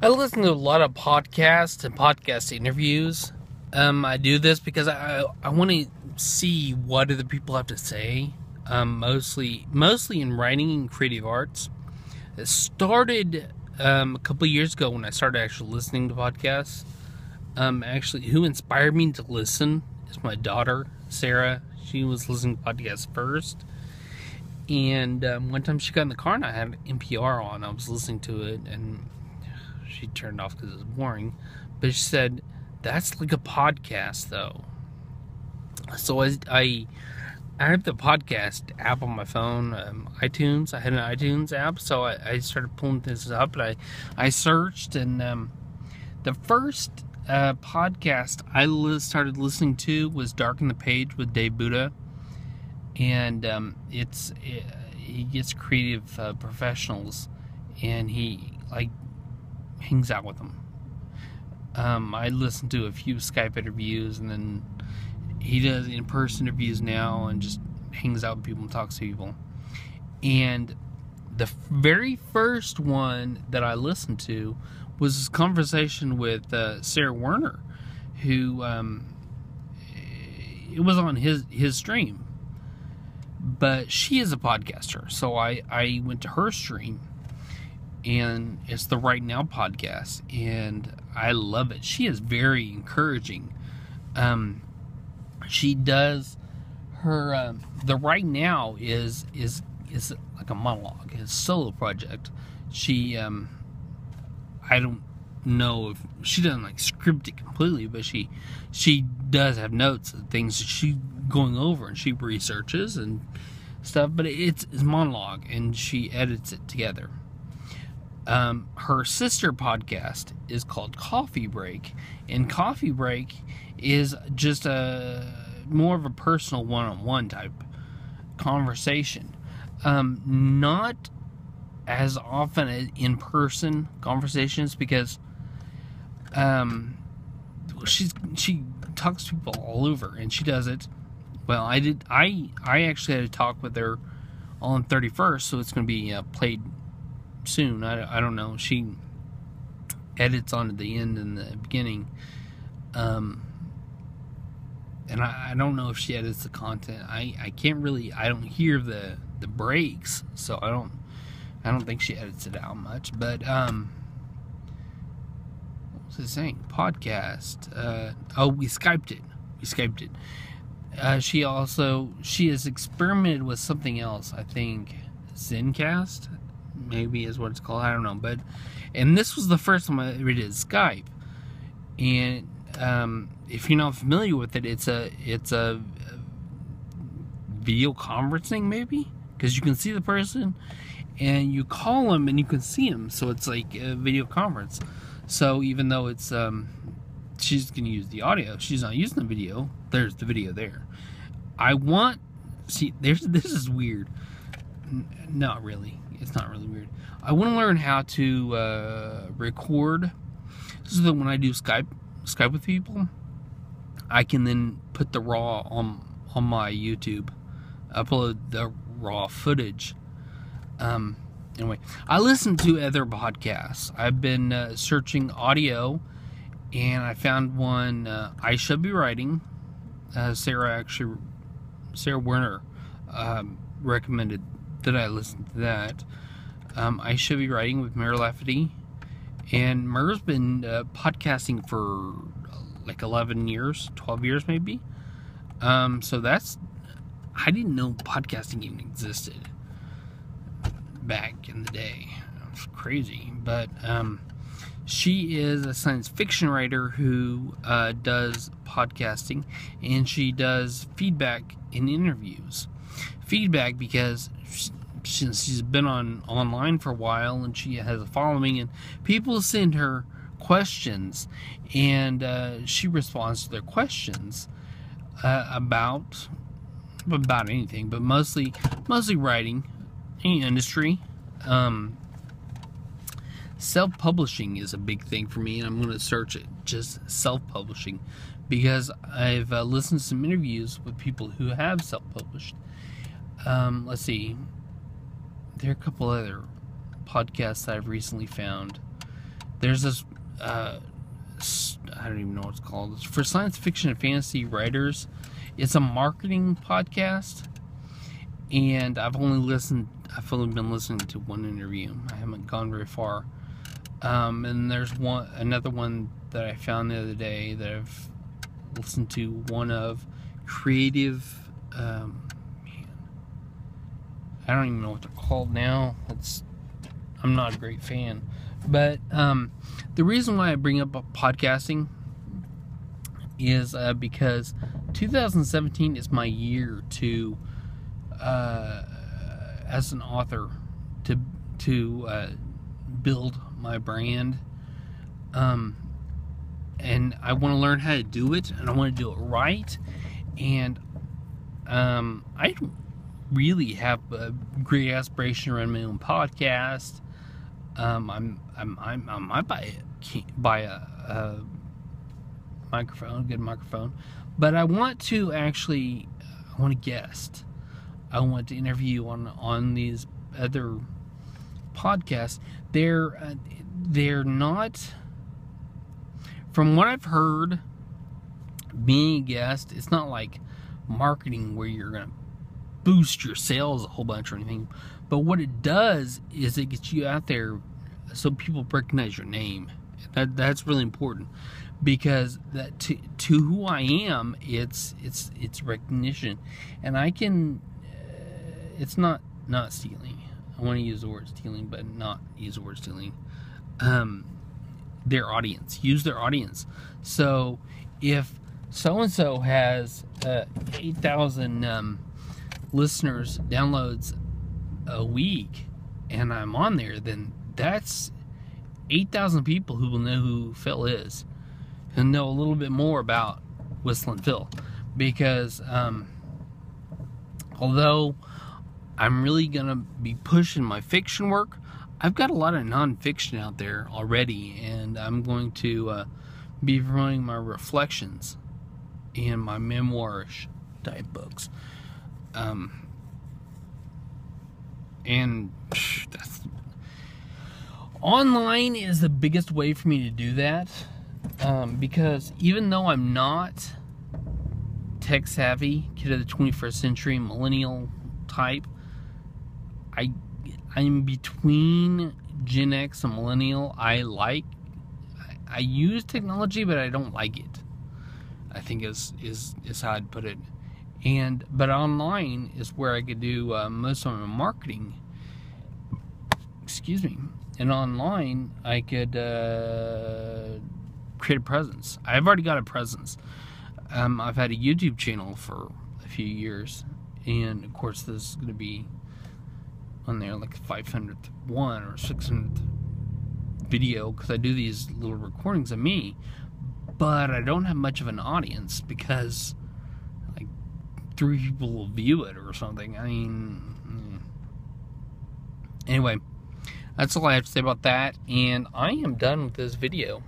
I listen to a lot of podcasts and podcast interviews. I do this because I want to see what other people have to say. Mostly in writing and creative arts. It started a couple of years ago when I started actually listening to podcasts. Actually, who inspired me to listen is my daughter, Sarah. She was listening to podcasts first. And one time she got in the car and I had NPR on. I was listening to it and she turned off because it was boring. But she said, that's like a podcast, though. So I have the podcast app on my phone, iTunes. I had an iTunes app, so I started pulling this up. And I searched, and the first podcast I started listening to was Darken the Page with Dave Buddha. And he gets creative professionals, and he hangs out with them. I listen to a few Skype interviews, and then he does in-person interviews now, and just hangs out with people and talks to people. And the very first one that I listened to was this conversation with Sarah Werner, who it was on his stream. But she is a podcaster, so I went to her stream, and it's the Right Now podcast, and I love it. She is very encouraging. She does her the Right Now is like a monologue, it's a solo project. She I don't know if she doesn't script it completely, but she does have notes of things that she going over, and she researches and stuff, but it's monologue, and she edits it together. Her sister podcast is called Coffee Break, and Coffee Break is just more of a personal one-on-one type conversation. Not as often as in-person conversations, because she talks to people all over, and she does it well. I actually had a talk with her on 31st, so it's going to be played soon. I don't know. She edits on at the end and the beginning, and I don't know if she edits the content. I can't really. I don't hear the breaks, so I don't think she edits it out much. But what was I saying? Podcast. We Skyped it. She has experimented with something else. I think Zencast, maybe is what it's called. I don't know, and this was the first time I ever did Skype. And if you're not familiar with it, it's a video conferencing, maybe, because you can see the person and you call them and you can see them, so it's like a video conference. So even though it's she's going to use the audio, she's not using the video. There's the video there. This is weird. Not really. It's not really weird. I want to learn how to record, so that when I do Skype with people, I can then put the raw on my YouTube, upload the raw footage. Anyway, I listen to other podcasts. I've been searching audio, and I found one, I Should Be Writing. Sarah Werner recommended that I listen to that. I Should Be Writing with Mary Lafferty. And Mur's been podcasting for 11 years, 12 years maybe. So I didn't know podcasting even existed back in the day. It's crazy. But she is a science fiction writer who does podcasting, and she does feedback in interviews. Feedback because she's been online for a while, and she has a following, and people send her questions, and she responds to their questions about anything, but mostly writing, any industry. Self-publishing is a big thing for me, and I'm going to search it, just self-publishing, because I've listened to some interviews with people who have self-published. Let's see. There are a couple other podcasts that I've recently found. there's this, I don't even know what it's called. It's for science fiction and fantasy writers. It's a marketing podcast, and I've only been listening to one interview. I haven't gone very far. And there's another one that I found the other day that I've listened to, one of creative, I don't even know what they're called now. I'm not a great fan. But the reason why I bring up podcasting is because 2017 is my year to, as an author, to build my brand. And I want to learn how to do it, and I want to do it right. And I don't really have a great aspiration to run my own podcast. I might buy a microphone, a good microphone, but I want to guest. I want to interview on these other podcasts. They're not, from what I've heard, being a guest, it's not like marketing where you're gonna boost your sales a whole bunch or anything. But what it does is it gets you out there so people recognize your name. That's really important, because that to who I am, it's recognition, and I can. It's not stealing. I want to use the word stealing, but not use the word stealing. Their audience, use their audience. So if so and so has 8,000 listeners, downloads a week, and I'm on there, then that's 8,000 people who will know who Phil is, and know a little bit more about Whistling Phil. Because although I'm really gonna be pushing my fiction work, I've got a lot of non-fiction out there already, and I'm going to be promoting my reflections and my memoirish type books. And that's online is the biggest way for me to do that, because even though I'm not tech savvy, kid of the 21st century, millennial type, I'm between Gen X and millennial. I use technology, but I don't like it, I think is how I'd put it. But online is where I could do most of my marketing. Excuse me. And online, I could create a presence. I've already got a presence. I've had a YouTube channel for a few years, and of course, this is going to be on there like 500th one or 600th video, because I do these little recordings of me, but I don't have much of an audience, because like 3 people will view it or something. I mean, anyway, that's all I have to say about that, and I am done with this video.